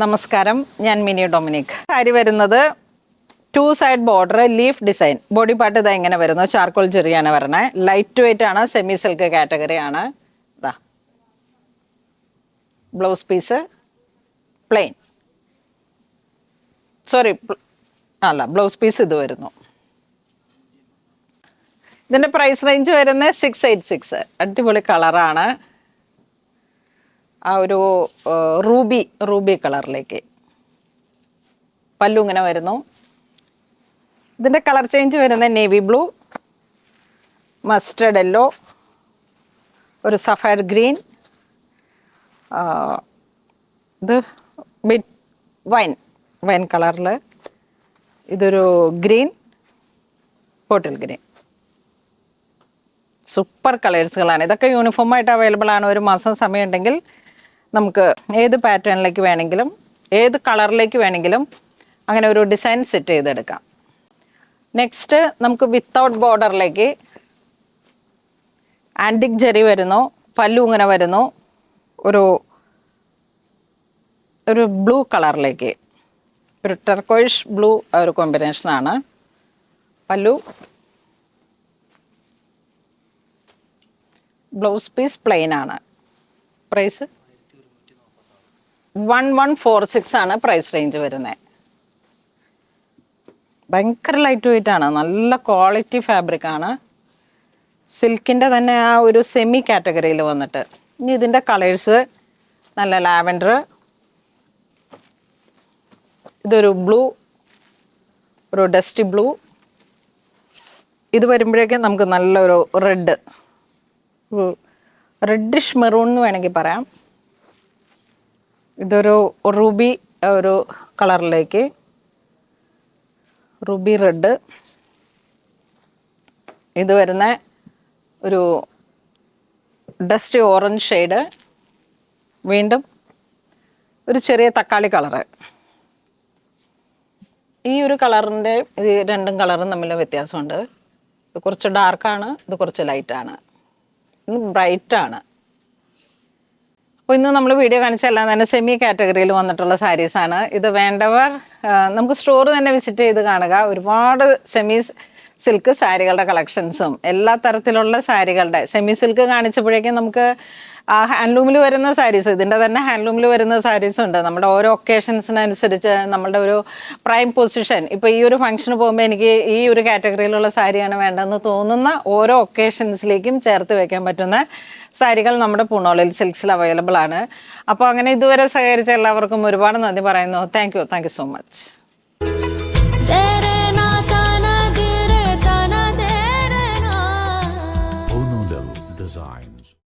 നമസ്കാരം, ഞാൻ mini Dominic. Sari വരുന്നത് 2 side border, leaf design. Body part ഇതാ ഇങ്ങനെ വരുന്നു. ചാർക്കോൾ ചെറിയാണ് വരണേ. ലൈറ്റ് വെയിറ്റ് ആണ്, സെമി സിൽക്ക് കാറ്റഗറി ആണ്. ഇതാ ബ്ലൗസ് പീസ് പ്ലെയിൻ, സോറി അല്ല, ബ്ലൗസ് പീസ് ഇത് വരുന്നു. ഇതിൻ്റെ പ്രൈസ് റേഞ്ച് വരുന്നത് 686. അടിപൊളി കളറാണ്. ആ ഒരു റൂബി കളറിലേക്ക് പല്ലു ഇങ്ങനെ വരുന്നു. ഇതിൻ്റെ കളർ ചേഞ്ച് വരുന്നത് നേവി ബ്ലൂ, മസ്റ്റർഡ് യെല്ലോ, ഒരു സഫയർ ഗ്രീൻ, ഇത് ബിറ്റ് വൈൻ കളറിൽ, ഇതൊരു ഗ്രീൻ, ബോട്ടിൽ ഗ്രീൻ. സൂപ്പർ കളേഴ്സുകളാണ്. ഇതൊക്കെ യൂണിഫോമായിട്ട് അവൈലബിൾ ആണ്. ഒരു മാസം സമയമുണ്ടെങ്കിൽ നമുക്ക് ഏത് പാറ്റേണിലേക്ക് വേണമെങ്കിലും ഏത് കളറിലേക്ക് വേണമെങ്കിലും അങ്ങനെ ഒരു ഡിസൈൻ സെറ്റ് ചെയ്തെടുക്കാം. നെക്സ്റ്റ് നമുക്ക് വിത്തൗട്ട് ബോർഡറിലേക്ക് ആൻറ്റിക് ജെറി വരുന്നു. പല്ലു ഇങ്ങനെ വരുന്നു. ഒരു ബ്ലൂ കളറിലേക്ക്, ഒരു ടെർക്കോയിഷ് ബ്ലൂ ഒരു കോമ്പിനേഷനാണ്. പല്ലു, ബ്ലൗസ് പീസ് പ്ലെയിൻ ആണ്. പ്രൈസ് 1146 ആണ് പ്രൈസ് റേഞ്ച് വരുന്നത്. ഭയങ്കര ലൈറ്റ് വെയിറ്റ് ആണ്, നല്ല ക്വാളിറ്റി ഫാബ്രിക് ആണ്. സിൽക്കിൻ്റെ തന്നെ ആ ഒരു സെമി കാറ്റഗറിയിൽ വന്നിട്ട്. ഇനി ഇതിൻ്റെ കളേഴ്സ് നല്ല ലാവൻഡർ, ഇതൊരു ബ്ലൂ, ഒരു ഡസ്റ്റി ബ്ലൂ. ഇത് വരുമ്പോഴേക്കും നമുക്ക് നല്ലൊരു റെഡിഷ് മെറൂൺ എന്ന് വേണമെങ്കിൽ പറയാം. ഇതൊരു റൂബി ഒരു കളറിലേക്ക്, റൂബി റെഡ്. ഇത് വരുന്ന ഒരു ഡസ്റ്റ് ഓറഞ്ച് ഷെയ്ഡ്, വീണ്ടും ഒരു ചെറിയ തക്കാളി കളറ്. ഈ ഒരു കളറിൻ്റെ ഇത് രണ്ടും കളറും തമ്മിൽ വ്യത്യാസമുണ്ട്. ഇത് കുറച്ച് ഡാർക്കാണ്, ഇത് കുറച്ച് ലൈറ്റാണ്, ഇത് ബ്രൈറ്റാണ്. അപ്പോൾ ഇന്ന് നമ്മൾ വീഡിയോ കാണിച്ചെല്ലാം തന്നെ സെമി കാറ്റഗറിയിൽ വന്നിട്ടുള്ള സാരീസാണ്. ഇത് വേണ്ടവർ നമുക്ക് സ്റ്റോർ തന്നെ വിസിറ്റ് ചെയ്ത് കാണുക. ഒരുപാട് സെമി സിൽക്ക് സാരികളുടെ കളക്ഷൻസും എല്ലാ തരത്തിലുള്ള സാരികളുടെ സെമി സിൽക്ക് കാണിച്ചപ്പോഴേക്കും നമുക്ക് ഹാൻഡ്ലൂമിൽ വരുന്ന സാരീസ്, ഇതിൻ്റെ തന്നെ ഹാൻഡ്ലൂമിൽ വരുന്ന സാരീസ് ഉണ്ട്. നമ്മുടെ ഓരോ ഒക്കേഷൻസിനനുസരിച്ച് നമ്മളുടെ ഒരു പ്രൈം പൊസിഷൻ, ഇപ്പോൾ ഈ ഒരു ഫംഗ്ഷന് പോകുമ്പോൾ എനിക്ക് ഈ ഒരു കാറ്റഗറിയിലുള്ള സാരിയാണ് വേണ്ടതെന്ന് തോന്നുന്ന ഓരോ ഒക്കേഷൻസിലേക്കും ചേർത്ത് വെക്കാൻ പറ്റുന്ന സാരികൾ നമ്മുടെ പൂണോളിൽ സിൽക്സിൽ അവൈലബിൾ ആണ്. അപ്പോൾ അങ്ങനെ ഇതുവരെ സഹകരിച്ച എല്ലാവർക്കും ഒരുപാട് നന്ദി പറയുന്നു. Thank you so much.